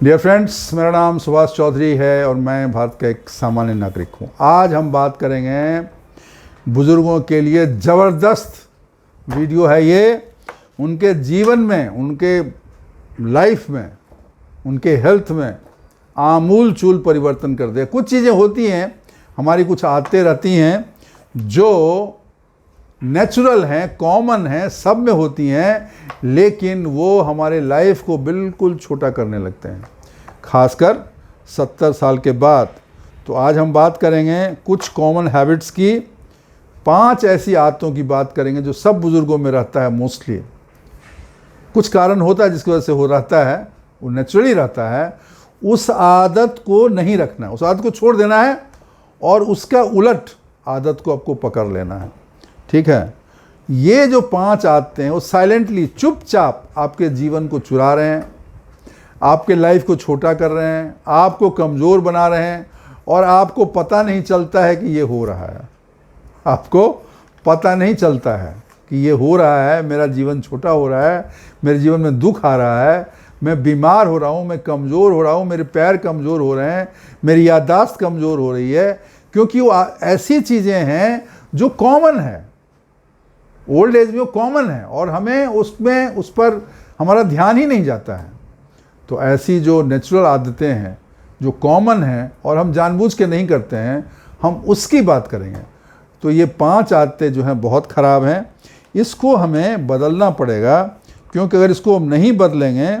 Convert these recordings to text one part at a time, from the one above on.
Dear friends, मेरा नाम सुभाष चौधरी है और मैं भारत का एक सामान्य नागरिक हूँ। आज हम बात करेंगे बुज़ुर्गों के लिए ज़बरदस्त वीडियो है ये। उनके जीवन में, उनके लाइफ में, उनके हेल्थ में आमूल चूल परिवर्तन कर दे। कुछ चीज़ें होती हैं, हमारी कुछ आदतें रहती हैं जो नेचुरल हैं, कॉमन हैं, सब में होती हैं, लेकिन वो हमारे लाइफ को बिल्कुल छोटा करने लगते हैं, खासकर 70 साल के बाद। तो आज हम बात करेंगे कुछ कॉमन हैबिट्स की, 5 ऐसी आदतों की बात करेंगे जो सब बुज़ुर्गों में रहता है। मोस्टली कुछ कारण होता है जिसकी वजह से हो रहता है, वो नेचुरली रहता है। उस आदत को नहीं रखना है, उस आदत को छोड़ देना है और उसका उलट आदत को आपको पकड़ लेना है। ठीक है, ये जो 5 आदतें हैं वो साइलेंटली, चुपचाप आपके जीवन को चुरा रहे हैं, आपके लाइफ को छोटा कर रहे हैं, आपको कमज़ोर बना रहे हैं और आपको पता नहीं चलता है कि ये हो रहा है। आपको पता नहीं चलता है कि ये हो रहा है, मेरा जीवन छोटा हो रहा है, मेरे जीवन में दुख आ रहा है, मैं बीमार हो रहा हूँ, मैं कमज़ोर हो रहा हूँ, मेरे पैर कमज़ोर हो रहे हैं, मेरी याददाश्त कमज़ोर हो रही है, क्योंकि वो ऐसी चीज़ें हैं जो कॉमन है, ओल्ड एज में वो कॉमन है और हमें उस पर हमारा ध्यान ही नहीं जाता है। तो ऐसी जो नेचुरल आदतें हैं जो कॉमन हैं और हम जानबूझ के नहीं करते हैं, हम उसकी बात करेंगे। तो ये 5 आदतें जो हैं बहुत ख़राब हैं, इसको हमें बदलना पड़ेगा, क्योंकि अगर इसको हम नहीं बदलेंगे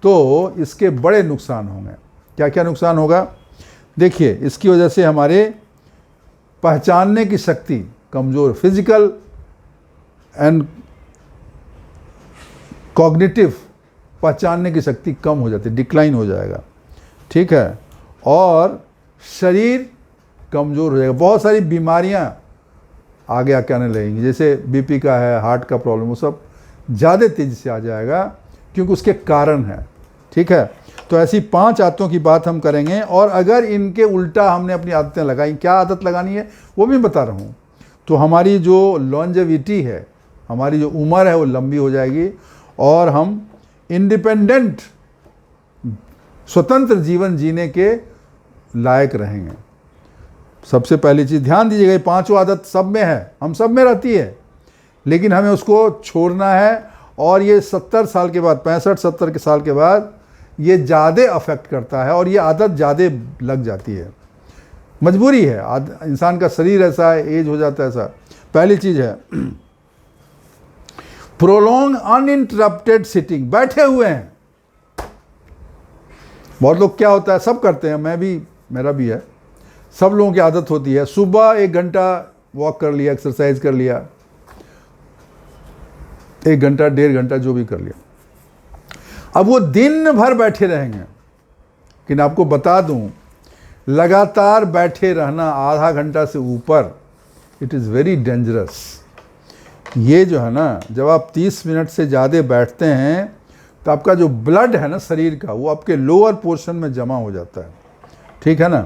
तो इसके बड़े नुकसान होंगे। क्या क्या नुकसान होगा? देखिए, इसकी वजह से हमारे पहचानने की शक्ति कमज़ोर, फिजिकल एंड कॉग्निटिव पहचानने की शक्ति कम हो जाती है, डिक्लाइन हो जाएगा। ठीक है, और शरीर कमज़ोर हो जाएगा। बहुत सारी बीमारियां आगे आके आने लगेंगी, जैसे बीपी का है, हार्ट का प्रॉब्लम, वो सब ज़्यादा तेज़ी से आ जाएगा क्योंकि उसके कारण है। ठीक है, तो ऐसी 5 आदतों की बात हम करेंगे और अगर इनके उल्टा हमने अपनी आदतें लगाई, क्या आदत लगानी है वो भी बता रहा हूँ, तो हमारी जो लॉन्जेविटी है, हमारी जो उम्र है वो लंबी हो जाएगी और हम इंडिपेंडेंट, स्वतंत्र जीवन जीने के लायक रहेंगे। सबसे पहली चीज़ ध्यान दीजिएगा, ये 5 आदत सब में है, हम सब में रहती है, लेकिन हमें उसको छोड़ना है और ये 70 साल के बाद, 65-70 के साल के बाद ये ज़्यादा अफेक्ट करता है और ये आदत ज़्यादा लग जाती है। मजबूरी है, इंसान का शरीर ऐसा है, एज हो जाता है ऐसा। पहली चीज़ है प्रोलॉन्ग अनइंटरप्टेड सिटिंग, बैठे हुए हैं। बहुत लोग क्या होता है, सब करते हैं, मैं भी, मेरा भी है, सब लोगों की आदत होती है, सुबह 1 घंटा वॉक कर लिया, एक्सरसाइज कर लिया, 1 घंटा 1.5 घंटा जो भी कर लिया, अब वो दिन भर बैठे रहेंगे। लेकिन आपको बता दूं, लगातार बैठे रहना आधा घंटा से ऊपर, इट इज़ वेरी डेंजरस। ये जो है ना, जब आप 30 मिनट से ज़्यादा बैठते हैं तो आपका जो ब्लड है ना शरीर का, वो आपके लोअर पोर्शन में जमा हो जाता है। ठीक है ना,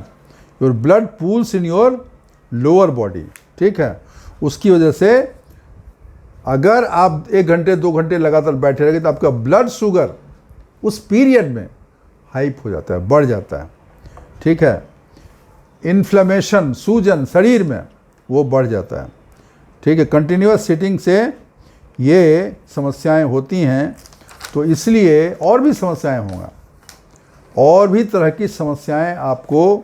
your blood pools in your lower body. ठीक है, उसकी वजह से अगर आप 1 घंटे 2 घंटे लगातार बैठे रहेंगे तो आपका ब्लड शुगर उस पीरियड में हाइप हो जाता है, बढ़ जाता है। ठीक है, इन्फ्लेमेशन, सूजन शरीर में, वो बढ़ जाता है। ठीक है, कंटिन्यूअस सिटिंग से ये समस्याएं होती हैं, तो इसलिए और भी समस्याएं होंगी, और भी तरह की समस्याएं आपको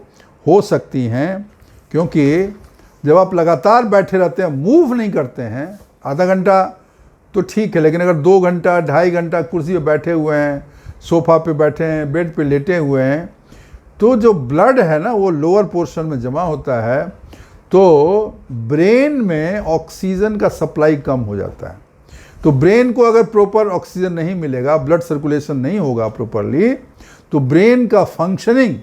हो सकती हैं, क्योंकि जब आप लगातार बैठे रहते हैं, मूव नहीं करते हैं, आधा घंटा तो ठीक है, लेकिन अगर 2 घंटा 2.5 घंटा कुर्सी पे बैठे हुए हैं, सोफ़ा पे बैठे हैं, बेड पे लेटे हुए हैं, तो जो ब्लड है ना वो लोअर पोर्शन में जमा होता है, तो ब्रेन में ऑक्सीजन का सप्लाई कम हो जाता है। तो ब्रेन को अगर प्रॉपर ऑक्सीजन नहीं मिलेगा, ब्लड सर्कुलेशन नहीं होगा प्रॉपरली, तो ब्रेन का फंक्शनिंग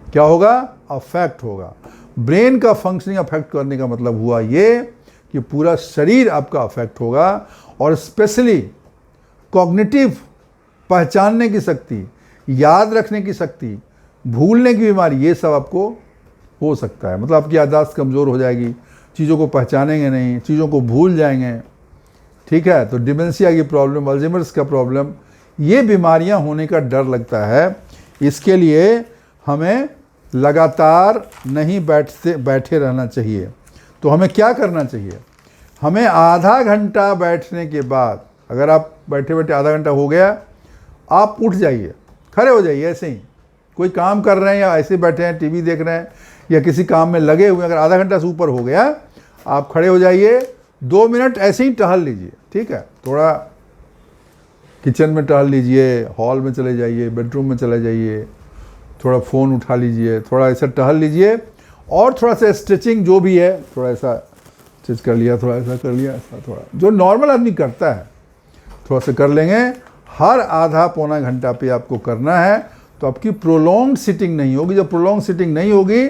क्या होगा? अफेक्ट होगा। ब्रेन का फंक्शनिंग अफेक्ट करने का मतलब हुआ ये कि पूरा शरीर आपका अफेक्ट होगा, और स्पेशली कॉग्निटिव, पहचानने की शक्ति, याद रखने की शक्ति, भूलने की बीमारी, ये सब आपको हो सकता है। मतलब आपकी याददाश्त कमज़ोर हो जाएगी, चीज़ों को पहचानेंगे नहीं, चीज़ों को भूल जाएंगे। ठीक है, तो डिमेंशिया की प्रॉब्लम, अल्जाइमर्स का प्रॉब्लम, ये बीमारियां होने का डर लगता है। इसके लिए हमें लगातार नहीं बैठे रहना चाहिए। तो हमें क्या करना चाहिए? हमें आधा घंटा बैठने के बाद, अगर आप बैठे बैठे आधा घंटा हो गया, आप उठ जाइए, खड़े हो जाइए। ऐसे ही कोई काम कर रहे हैं या ऐसे बैठे हैं टीवी देख रहे हैं या किसी काम में लगे हुए, अगर आधा घंटा से ऊपर हो गया, आप खड़े हो जाइए, 2 मिनट ऐसे ही टहल लीजिए। ठीक है, थोड़ा किचन में टहल लीजिए, हॉल में चले जाइए, बेडरूम में चले जाइए, थोड़ा फ़ोन उठा लीजिए, थोड़ा ऐसा टहल लीजिए, और थोड़ा सा स्ट्रेचिंग जो भी है, थोड़ा ऐसा स्ट्रेच कर लिया, थोड़ा ऐसा कर लिया, ऐसा थोड़ा जो नॉर्मल आदमी करता है थोड़ा सा कर लेंगे। हर आधा पौना घंटा पे आपको करना है, तो आपकी प्रोलॉन्ग सिटिंग नहीं होगी। जब प्रोलॉन्ग सिटिंग नहीं होगी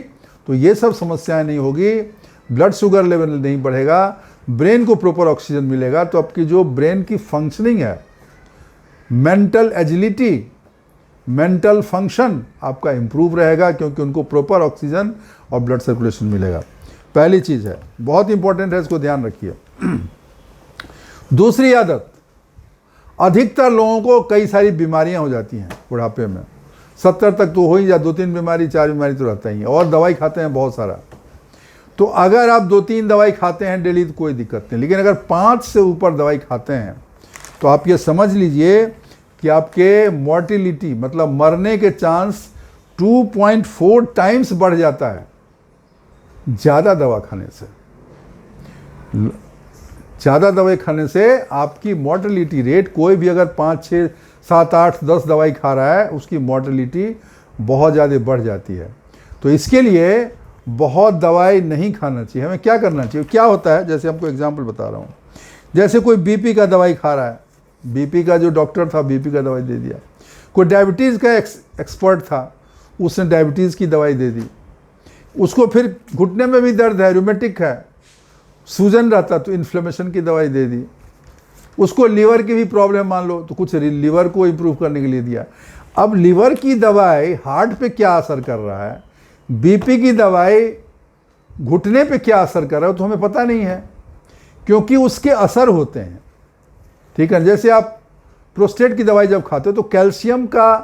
तो ये सब समस्याएं नहीं होगी, ब्लड शुगर लेवल नहीं बढ़ेगा, ब्रेन को प्रॉपर ऑक्सीजन मिलेगा, तो आपकी जो ब्रेन की फंक्शनिंग है, मेंटल एजिलिटी, मेंटल फंक्शन आपका इम्प्रूव रहेगा, क्योंकि उनको प्रॉपर ऑक्सीजन और ब्लड सर्कुलेशन मिलेगा। पहली चीज़ है, बहुत इंपॉर्टेंट है, इसको ध्यान रखिए। दूसरी आदत, अधिकतर लोगों को कई सारी बीमारियां हो जाती हैं बुढ़ापे में। 70 तक तो हो ही जा, 2-3 बीमारी 4 बीमारी तो रहता ही है, और दवाई खाते हैं बहुत सारा। तो अगर आप 2-3 दवाई खाते हैं डेली तो कोई दिक्कत नहीं, लेकिन अगर 5 से ऊपर दवाई खाते हैं तो आप ये समझ लीजिए कि आपके मोर्टिलिटी, मतलब मरने के चांस 2.4 टाइम्स बढ़ जाता है ज़्यादा दवा खाने से। ज़्यादा दवाई खाने से आपकी मोर्टिलिटी रेट, कोई भी अगर 5, 6, 7, 8, 10 दवाई खा रहा है, उसकी मोर्टिलिटी बहुत ज़्यादा बढ़ जाती है। तो इसके लिए बहुत दवाई नहीं खाना चाहिए। हमें क्या करना चाहिए? क्या होता है, जैसे हमको एग्जांपल बता रहा हूँ, जैसे कोई बीपी का दवाई खा रहा है, बीपी का जो डॉक्टर था बीपी का दवाई दे दिया। कोई डायबिटीज़ का एक्सपर्ट था, उसने डायबिटीज़ की दवाई दे दी। उसको फिर घुटने में भी दर्द है, रूमेटिक है, सूजन रहता, तो इन्फ्लेमेशन की दवाई दे दी। उसको लीवर की भी प्रॉब्लम मान लो, तो कुछ लीवर को इम्प्रूव करने के लिए दिया। अब लीवर की दवाई हार्ट पे क्या असर कर रहा है, बीपी की दवाई घुटने पे क्या असर कर रहा है, तो हमें पता नहीं है, क्योंकि उसके असर होते हैं। ठीक है, जैसे आप प्रोस्टेट की दवाई जब खाते हो तो कैल्शियम का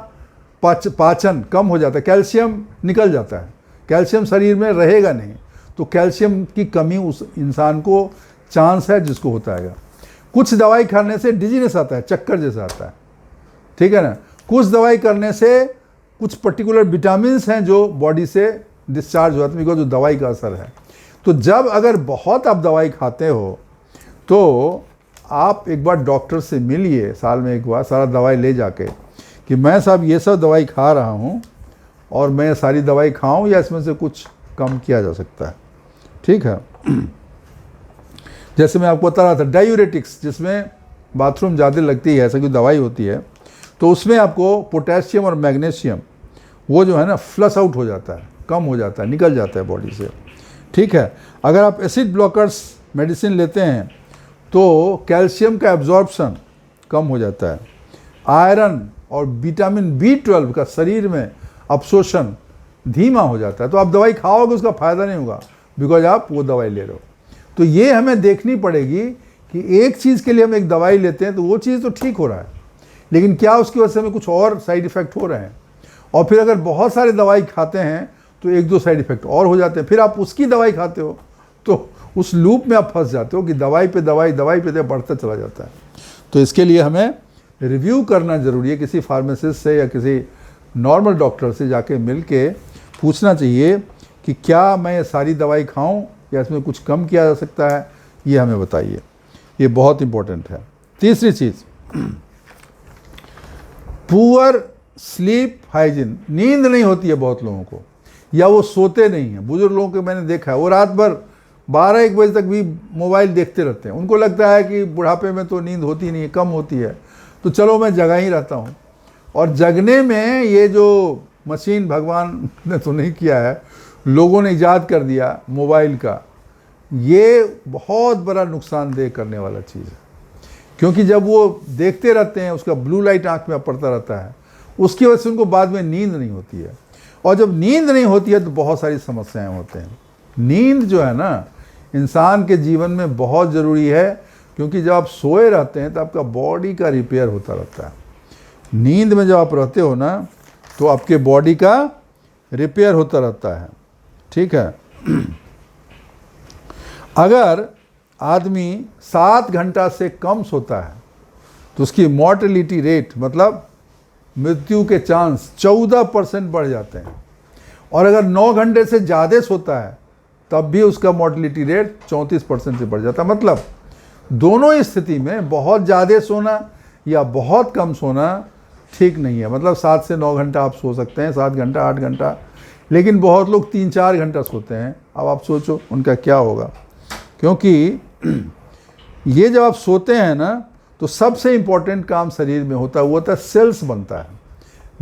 पाचन कम हो जाता है, कैल्शियम निकल जाता है, कैल्शियम शरीर में रहेगा नहीं, तो कैल्शियम की कमी उस इंसान को चांस है जिसको होता है। कुछ दवाई खाने से डिजीनेस आता है, चक्कर जैसा आता है। ठीक है ना, कुछ दवाई करने से कुछ पर्टिकुलर विटामिन्स हैं जो बॉडी से डिस्चार्ज हो जाते हैं, बिकॉज जो दवाई का असर है। तो जब अगर बहुत आप दवाई खाते हो तो आप एक बार डॉक्टर से मिलिए, साल में एक बार, सारा दवाई ले जाके, कि मैं साहब ये सब दवाई खा रहा हूँ और मैं सारी दवाई खाऊं या इसमें से कुछ कम किया जा सकता है। ठीक है, जैसे मैं आपको बता रहा था डायूरेटिक्स, जिसमें बाथरूम ज़्यादा लगती है, ऐसा कोई दवाई होती है, तो उसमें आपको पोटेशियम और मैग्नीशियम वो जो है ना फ्लश आउट हो जाता है, कम हो जाता है, निकल जाता है बॉडी से। ठीक है, अगर आप एसिड ब्लॉकर्स मेडिसिन लेते हैं तो कैल्शियम का एब्जॉर्प्शन कम हो जाता है, आयरन और विटामिन B12 का शरीर में अब्सॉर्प्शन धीमा हो जाता है। तो आप दवाई खाओगे उसका फ़ायदा नहीं होगा, बिकॉज आप वो दवाई ले रहे हो। तो ये हमें देखनी पड़ेगी कि एक चीज़ के लिए हम एक दवाई लेते हैं तो वो चीज़ तो ठीक हो रहा है, लेकिन क्या उसकी वजह से हमें कुछ और साइड इफ़ेक्ट हो रहे हैं। और फिर अगर बहुत सारे दवाई खाते हैं तो 1-2 साइड इफ़ेक्ट और हो जाते हैं, फिर आप उसकी दवाई खाते हो तो उस लूप में आप फंस जाते हो कि दवाई पे दवाई बढ़ता चला जाता है। तो इसके लिए हमें रिव्यू करना ज़रूरी है, किसी फार्मासिस्ट से या किसी नॉर्मल डॉक्टर से जाके मिल के पूछना चाहिए कि क्या मैं ये सारी दवाई खाऊं या इसमें कुछ कम किया जा सकता है, ये हमें बताइए। ये बहुत इंपॉर्टेंट है। तीसरी चीज़, पुअर स्लीप हाइजीन, नींद नहीं होती है बहुत लोगों को, या वो सोते नहीं हैं। बुजुर्ग लोगों को मैंने देखा है वो रात भर 12-1 बजे तक भी मोबाइल देखते रहते हैं। उनको लगता है कि बुढ़ापे में तो नींद होती नहीं है, कम होती है, तो चलो मैं जगा ही रहता हूँ। और जगने में ये जो मशीन भगवान ने तो नहीं किया है, लोगों ने ईजाद कर दिया मोबाइल का, ये बहुत बड़ा नुकसानदेह करने वाला चीज़ है। क्योंकि जब वो देखते रहते हैं उसका ब्लू लाइट आँख में पड़ता रहता है, उसकी वजह से उनको बाद में नींद नहीं होती है। और जब नींद नहीं होती है तो बहुत सारी समस्याएं होते हैं। नींद जो है ना इंसान के जीवन में बहुत ज़रूरी है, क्योंकि जब आप सोए रहते हैं तो आपका बॉडी का रिपेयर होता रहता है। नींद में जब आप रहते हो ना तो आपके बॉडी का रिपेयर होता रहता है, ठीक है। अगर आदमी 7 घंटा से कम सोता है तो उसकी मॉर्टेलिटी रेट, मतलब मृत्यु के चांस 14% बढ़ जाते हैं। और अगर 9 घंटे से ज़्यादा सोता है तब भी उसका मॉर्टेलिटी रेट 34% से बढ़ जाता है। मतलब दोनों स्थिति में बहुत ज़्यादा सोना या बहुत कम सोना ठीक नहीं है। मतलब 7 से 9 घंटा आप सो सकते हैं, 7 घंटा 8 घंटा, लेकिन बहुत लोग 3-4 घंटा सोते हैं। अब आप सोचो उनका क्या होगा, क्योंकि ये जब आप सोते हैं ना तो सबसे इम्पोर्टेंट काम शरीर में होता है, वो होता है सेल्स बनता है,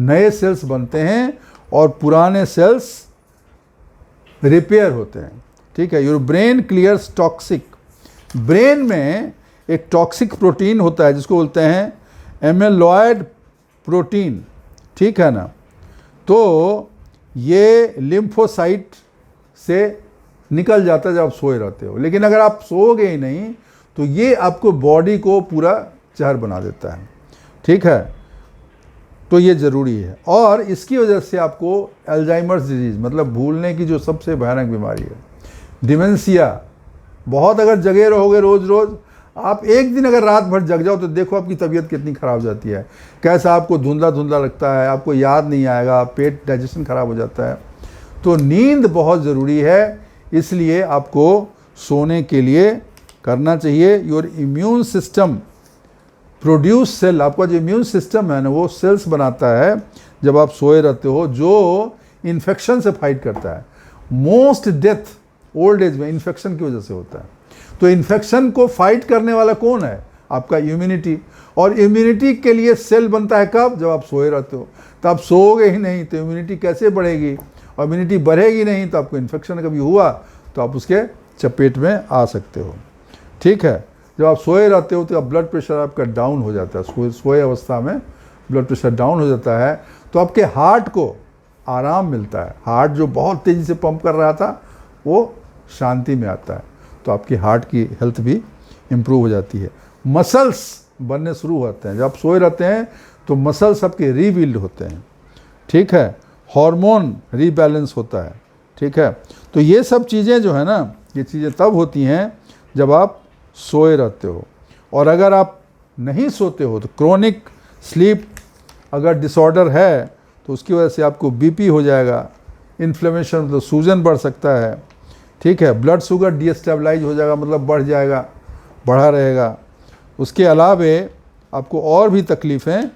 नए सेल्स बनते हैं और पुराने सेल्स रिपेयर होते हैं, ठीक है। Your brain clears toxic, brain में एक टॉक्सिक प्रोटीन होता है जिसको बोलते हैं एमेलॉयड प्रोटीन, ठीक है ना। तो ये लिम्फोसाइट से निकल जाता है जब आप सोए रहते हो। लेकिन अगर आप सोओगे ही नहीं तो ये आपको बॉडी को पूरा जहर बना देता है, ठीक है। तो ये ज़रूरी है। और इसकी वजह से आपको अल्जाइमर्स डिजीज़, मतलब भूलने की जो सबसे भयानक बीमारी है, डिमेंशिया, बहुत अगर जगे रहोगे रोज़ रोज़, आप एक दिन अगर रात भर जग जाओ तो देखो आपकी तबीयत कितनी ख़राब हो जाती है, कैसा आपको धुंधला धुंधला लगता है, आपको याद नहीं आएगा, पेट डाइजेशन ख़राब हो जाता है। तो नींद बहुत ज़रूरी है, इसलिए आपको सोने के लिए करना चाहिए। Your immune system produce cell, आपका जो इम्यून सिस्टम है ना वो सेल्स बनाता है जब आप सोए रहते हो, जो इन्फेक्शन से फाइट करता है। मोस्ट डेथ ओल्ड एज में इन्फेक्शन की वजह से होता है। तो इन्फेक्शन को फाइट करने वाला कौन है? आपका इम्यूनिटी। और इम्यूनिटी के लिए सेल बनता है कब? जब आप सोए रहते हो। तो आप सोओगे ही नहीं तो इम्यूनिटी कैसे बढ़ेगी? और इम्यूनिटी बढ़ेगी नहीं तो आपको इन्फेक्शन कभी हुआ तो आप उसके चपेट में आ सकते हो, ठीक है। जब आप सोए रहते हो तो ब्लड प्रेशर आपका डाउन हो जाता है, सोए अवस्था में ब्लड प्रेशर डाउन हो जाता है तो आपके हार्ट को आराम मिलता है। हार्ट जो बहुत तेज़ी से पंप कर रहा था वो शांति में आता है, तो आपकी हार्ट की हेल्थ भी इम्प्रूव हो जाती है। मसल्स बनने शुरू होते हैं जब आप सोए रहते हैं, तो मसल्स आपके रीबिल्ड होते हैं, ठीक है। हार्मोन रीबैलेंस होता है, ठीक है। तो ये सब चीज़ें जो है ना, ये चीज़ें तब होती हैं जब आप सोए रहते हो। और अगर आप नहीं सोते हो तो क्रोनिक स्लीप अगर डिसऑर्डर है तो उसकी वजह से आपको बीपी हो जाएगा, इन्फ्लेमेशन मतलब सूजन बढ़ सकता है, ठीक है। ब्लड शुगर डीस्टेबलाइज हो जाएगा, मतलब बढ़ जाएगा, बढ़ा रहेगा। उसके अलावे आपको और भी तकलीफ़ें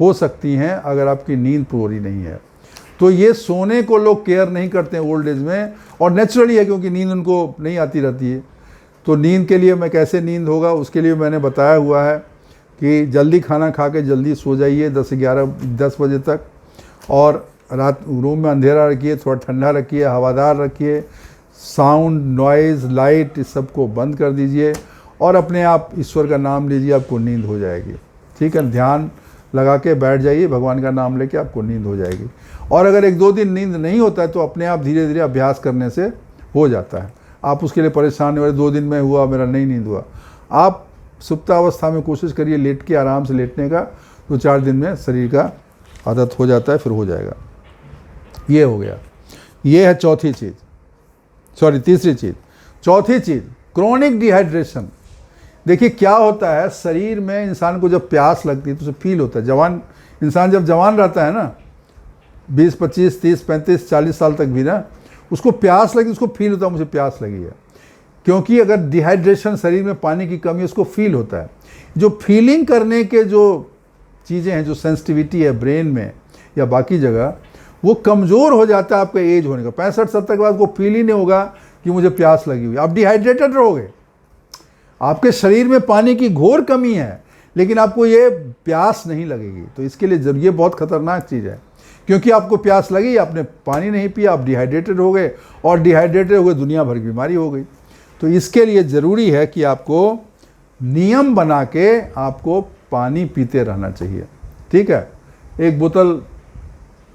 हो सकती हैं अगर आपकी नींद पूरी नहीं है। तो ये सोने को लोग केयर नहीं करते हैं ओल्ड एज में, और नेचुरली है क्योंकि नींद उनको नहीं आती रहती है। तो नींद के लिए मैं कैसे नींद होगा उसके लिए मैंने बताया हुआ है कि जल्दी खाना खा के जल्दी सो जाइए 10 बजे तक, और रात रूम में अंधेरा रखिए, थोड़ा ठंडा रखिए, हवादार रखिए, साउंड नॉइज़ लाइट इस सब को बंद कर दीजिए, और अपने आप ईश्वर का नाम लीजिए, आपको नींद हो जाएगी, ठीक है। ध्यान लगा के बैठ जाइए, भगवान का नाम लेके आपको नींद हो जाएगी। और अगर 1-2 दिन नींद नहीं होता है तो अपने आप धीरे धीरे अभ्यास करने से हो जाता है। आप उसके लिए परेशान नहीं हो, 2 दिन में हुआ मेरा नहीं नींद हुआ। आप सुप्तावस्था में कोशिश करिए लेट के आराम से लेटने का, तो 4 दिन में शरीर का आदत हो जाता है, फिर हो जाएगा। ये हो गया। ये है तीसरी चीज़। चौथी चीज़ क्रोनिक डिहाइड्रेशन। देखिए क्या होता है, शरीर में इंसान को जब प्यास लगती है तो उसे फील होता है। जवान इंसान जब जवान रहता है ना, 20, 25, 30, 35, 40 साल तक भी ना, उसको प्यास लगी, उसको फील होता है मुझे प्यास लगी है। क्योंकि अगर डिहाइड्रेशन, शरीर में पानी की कमी, उसको फील होता है। जो फीलिंग करने के जो चीज़ें हैं, जो सेंसिटिविटी है ब्रेन में या बाकी जगह, वो कमज़ोर हो जाता है आपका एज होने का। 65-70 के बाद को फील ही नहीं होगा कि मुझे प्यास लगी हुई। आप डिहाइड्रेटेड रहोगे, आपके शरीर में पानी की घोर कमी है, लेकिन आपको ये प्यास नहीं लगेगी। तो इसके लिए जब ये बहुत खतरनाक चीज़ है, क्योंकि आपको प्यास लगी, आपने पानी नहीं पिया, आप डिहाइड्रेटेड हो गए, और डिहाइड्रेटेड हो गए दुनिया भर की बीमारी हो गई। तो इसके लिए ज़रूरी है कि आपको नियम बना के आपको पानी पीते रहना चाहिए, ठीक है। 1 बोतल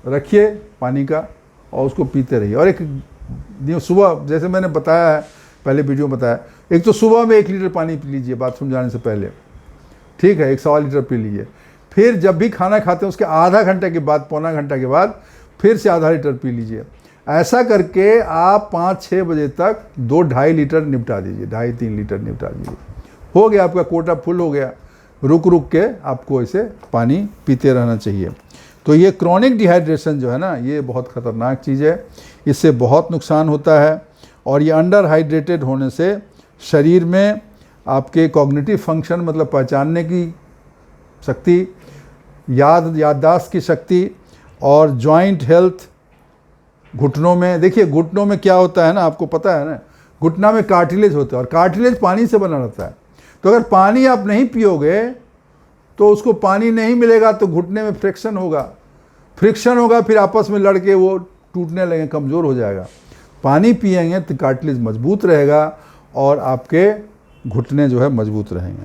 रखिए पानी का और उसको पीते रहिए। और एक सुबह, जैसे मैंने बताया है पहले वीडियो में बताया, एक तो सुबह में 1 लीटर पानी पी लीजिए बाथरूम जाने से पहले, ठीक है। 1 सवा लीटर पी लीजिए। फिर जब भी खाना खाते हैं उसके आधा घंटे के बाद, पौना घंटा के बाद फिर से आधा लीटर पी लीजिए। ऐसा करके आप 5-6 बजे तक 2-2.5 लीटर निपटा दीजिए, 2.5-3 लीटर निपटा दीजिए। हो गया, आपका कोटा फुल हो गया। रुक रुक के आपको ऐसे पानी पीते रहना चाहिए। तो ये क्रॉनिक डिहाइड्रेशन जो है ना, ये बहुत ख़तरनाक चीज़ है, इससे बहुत नुकसान होता है। और ये अंडर हाइड्रेटेड होने से शरीर में आपके कॉग्निटिव फंक्शन, मतलब पहचानने की शक्ति, याददाश्त की शक्ति, और जॉइंट हेल्थ, घुटनों में, देखिए घुटनों में क्या होता है ना, आपको पता है ना, घुटना में कार्टिलेज होता है और कार्टिलेज पानी से बना रहता है। तो अगर पानी आप नहीं पियोगे तो उसको पानी नहीं मिलेगा तो घुटने में फ्रिक्शन होगा, फिर आपस में लड़के वो टूटने लगे, कमज़ोर हो जाएगा। पानी पिएंगे तो कार्टिलेज मजबूत रहेगा और आपके घुटने जो है मजबूत रहेंगे।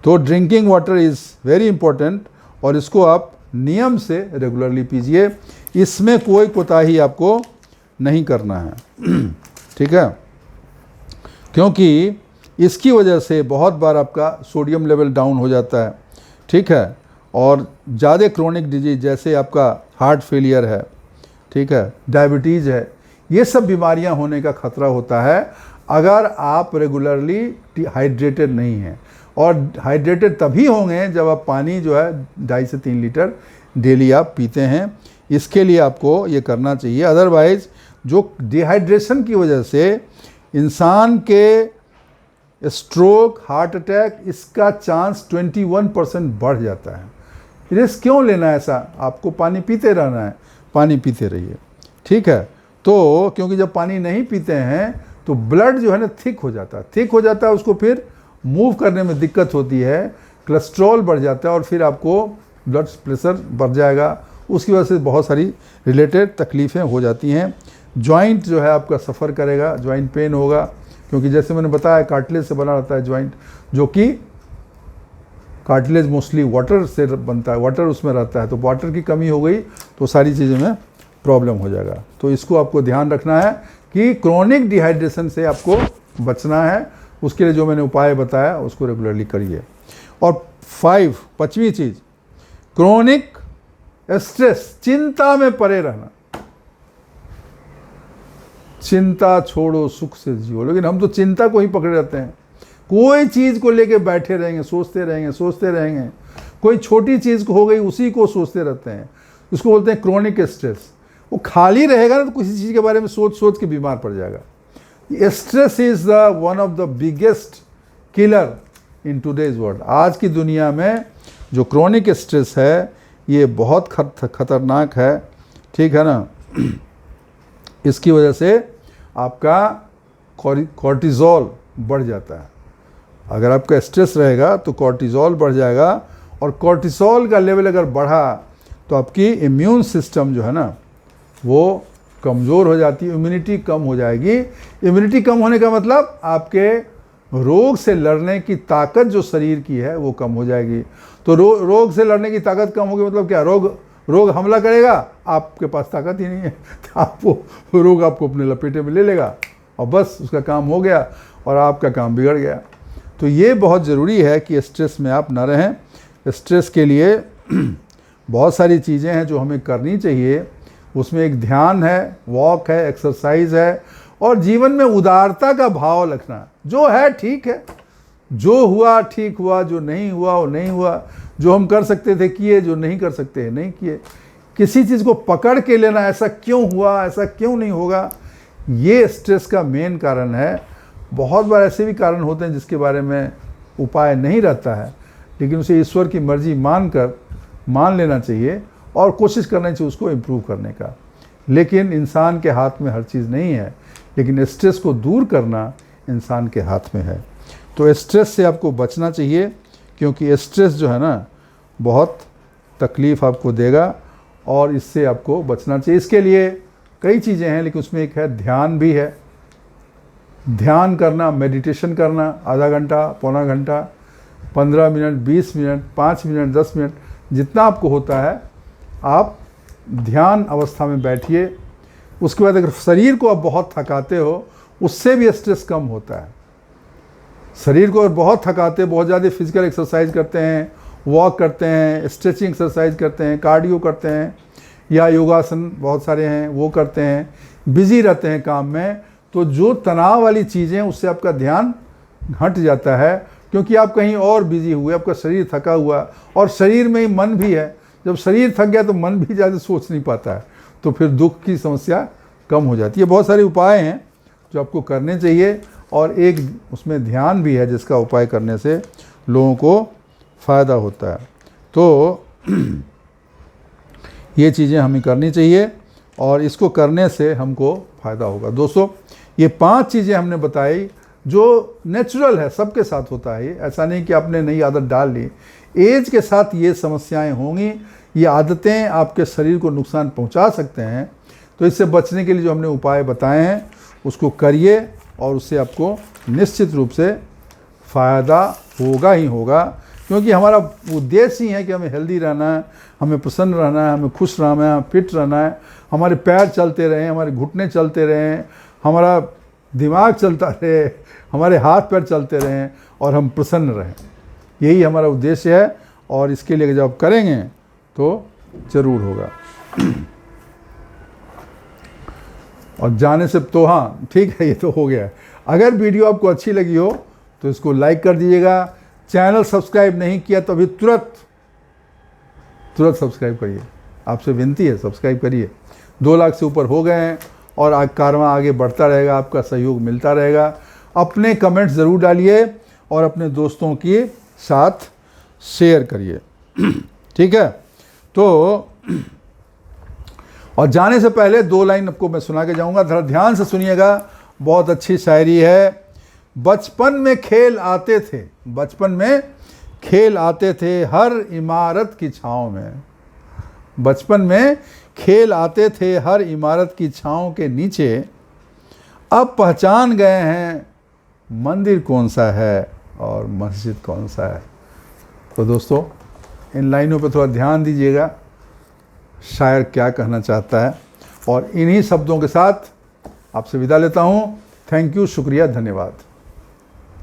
तो drinking water is very important और इसको आप नियम से रेगुलरली पीजिए, इसमें कोई कोताही आपको नहीं करना है। ठीक है, क्योंकि इसकी वजह से बहुत बार आपका सोडियम लेवल डाउन हो जाता है। ठीक है, और ज़्यादा क्रोनिक डिजीज जैसे आपका हार्ट फेलियर है, ठीक है, डायबिटीज़ है, ये सब बीमारियां होने का खतरा होता है अगर आप रेगुलरली हाइड्रेटेड नहीं हैं। और हाइड्रेटेड तभी होंगे जब आप पानी जो है 2.5 से 3 लीटर डेली आप पीते हैं। इसके लिए आपको ये करना चाहिए। अदरवाइज़ जो डिहाइड्रेशन की वजह से इंसान के स्ट्रोक, हार्ट अटैक, इसका चांस 21% बढ़ जाता है। रिस्क क्यों लेना है ऐसा? आपको पानी पीते रहना है, पानी पीते रहिए। ठीक है, तो क्योंकि जब पानी नहीं पीते हैं तो ब्लड जो है ना थिक हो जाता है, उसको फिर मूव करने में दिक्कत होती है, कोलेस्ट्रॉल बढ़ जाता है और फिर आपको ब्लड प्रेशर बढ़ जाएगा। उसकी वजह से बहुत सारी रिलेटेड तकलीफ़ें हो जाती हैं। जॉइंट जो है आपका सफ़र करेगा, जॉइंट पेन होगा, क्योंकि जैसे मैंने बताया कार्टिलेज से बना रहता है जॉइंट, जो कि कार्टिलेज मोस्टली वाटर से बनता है, वाटर उसमें रहता है। तो वाटर की कमी हो गई तो सारी चीज़ों में प्रॉब्लम हो जाएगा। तो इसको आपको ध्यान रखना है कि क्रोनिक डिहाइड्रेशन से आपको बचना है। उसके लिए जो मैंने उपाय बताया उसको रेगुलरली करिए। और 5वीं चीज़, क्रोनिक स्ट्रेस, चिंता में पड़े रहना। चिंता छोड़ो, सुख से जियो। लेकिन हम तो चिंता को ही पकड़े रहते हैं, कोई चीज़ को लेके बैठे रहेंगे, सोचते रहेंगे। कोई छोटी चीज़ को हो गई उसी को सोचते रहते हैं, उसको बोलते हैं क्रोनिक स्ट्रेस। वो खाली रहेगा ना तो किसी चीज़ के बारे में सोच के बीमार पड़ जाएगा। Stress is the one of the biggest killer in today's world. आज की दुनिया में जो क्रोनिक स्ट्रेस है ये बहुत खतरनाक है। ठीक है ना, इसकी वजह से आपका कॉर्टिज़ोल बढ़ जाता है। अगर आपका स्ट्रेस रहेगा तो कॉर्टिज़ोल बढ़ जाएगा, और कॉर्टिज़ोल का लेवल अगर बढ़ा तो आपकी इम्यून सिस्टम जो है ना वो कमज़ोर हो जाती है, इम्यूनिटी कम हो जाएगी। इम्यूनिटी कम होने का मतलब आपके रोग से लड़ने की ताकत जो शरीर की है वो कम हो जाएगी। तो रोग से लड़ने की ताकत कम होगी मतलब क्या? रोग हमला करेगा, आपके पास ताकत ही नहीं है, तो आपको रोग आपको अपने लपेटे में ले लेगा और बस उसका काम हो गया और आपका काम बिगड़ गया। तो ये बहुत ज़रूरी है कि स्ट्रेस में आप ना रहें। स्ट्रेस के लिए बहुत सारी चीज़ें हैं जो हमें करनी चाहिए। उसमें एक ध्यान है, वॉक है, एक्सरसाइज है, और जीवन में उदारता का भाव रखना। जो है ठीक है, जो हुआ ठीक हुआ, जो नहीं हुआ वो नहीं हुआ, जो हम कर सकते थे किए, जो नहीं कर सकते नहीं किए। किसी चीज़ को पकड़ के लेना, ऐसा क्यों हुआ, ऐसा क्यों नहीं होगा, ये स्ट्रेस का मेन कारण है। बहुत बार ऐसे भी कारण होते हैं जिसके बारे में उपाय नहीं रहता है, लेकिन उसे ईश्वर की मर्जी मान लेना चाहिए और कोशिश करना चाहिए उसको इम्प्रूव करने का। लेकिन इंसान के हाथ में हर चीज़ नहीं है, लेकिन स्ट्रेस को दूर करना इंसान के हाथ में है। तो स्ट्रेस से आपको बचना चाहिए, क्योंकि स्ट्रेस जो है ना बहुत तकलीफ़ आपको देगा और इससे आपको बचना चाहिए। इसके लिए कई चीज़ें हैं, लेकिन उसमें एक है ध्यान भी है। ध्यान करना, मेडिटेशन करना, आधा घंटा, पौना घंटा, 15 मिनट, 20 मिनट, 5 मिनट, 10 मिनट, जितना आपको होता है आप ध्यान अवस्था में बैठिए। उसके बाद अगर शरीर को आप बहुत थकाते हो, उससे भी स्ट्रेस कम होता है। शरीर को बहुत थकाते, बहुत ज़्यादा फिजिकल एक्सरसाइज करते हैं वॉक करते हैं, स्ट्रेचिंग एक्सरसाइज करते हैं, कार्डियो करते हैं, या योगासन बहुत सारे हैं वो करते हैं, बिजी रहते हैं काम में, तो जो तनाव वाली चीज़ें उससे आपका ध्यान हट जाता है, क्योंकि आप कहीं और बिजी हुए, आपका शरीर थका हुआ, और शरीर में ही मन भी है। जब शरीर थक गया तो मन भी ज़्यादा सोच नहीं पाता है, तो फिर दुख की समस्या कम हो जाती है। बहुत सारे उपाय हैं जो आपको करने चाहिए, और एक उसमें ध्यान भी है जिसका उपाय करने से लोगों को फ़ायदा होता है। तो ये चीज़ें हमें करनी चाहिए, और इसको करने से हमको फ़ायदा होगा। दोस्तों, ये 5 चीज़ें हमने बताई जो नेचुरल है, सबके साथ होता है। ये ऐसा नहीं कि आपने नई आदत डाल ली, एज के साथ ये समस्याएं होंगी। ये आदतें आपके शरीर को नुकसान पहुंचा सकते हैं, तो इससे बचने के लिए जो हमने उपाय बताए हैं उसको करिए, और उससे आपको निश्चित रूप से फ़ायदा होगा ही होगा। क्योंकि हमारा उद्देश्य ही है कि हमें हेल्दी रहना है, हमें प्रसन्न रहना है, हमें खुश रहना है, फिट रहना है, हमारे पैर चलते रहें, हमारे घुटने चलते रहें, हमारा दिमाग चलता रहे, हमारे हाथ पैर चलते रहें, और हम प्रसन्न रहें। यही हमारा उद्देश्य है, और इसके लिए जब आप करेंगे तो ज़रूर होगा। और जाने से तो हाँ ठीक है, ये तो हो गया है। अगर वीडियो आपको अच्छी लगी हो तो इसको लाइक कर दीजिएगा। चैनल सब्सक्राइब नहीं किया तो अभी तुरंत सब्सक्राइब करिए, आपसे विनती है, सब्सक्राइब करिए। 2 लाख से ऊपर हो गए हैं, और कारवां आगे बढ़ता रहेगा, आपका सहयोग मिलता रहेगा। अपने कमेंट्स ज़रूर डालिए, और अपने दोस्तों के साथ शेयर करिए। ठीक है, तो और जाने से पहले 2 लाइन आपको मैं सुना के जाऊंगा, थोड़ा ध्यान से सुनिएगा। बहुत अच्छी शायरी है। बचपन में खेल आते थे, बचपन में खेल आते थे हर इमारत की छाँव में। बचपन में खेल आते थे हर इमारत की छाँव के नीचे, अब पहचान गए हैं मंदिर कौन सा है और मस्जिद कौन सा है। तो दोस्तों, इन लाइनों पर थोड़ा ध्यान दीजिएगा, शायर क्या कहना चाहता है। और इन्हीं शब्दों के साथ आपसे विदा लेता हूँ। थैंक यू, शुक्रिया, धन्यवाद।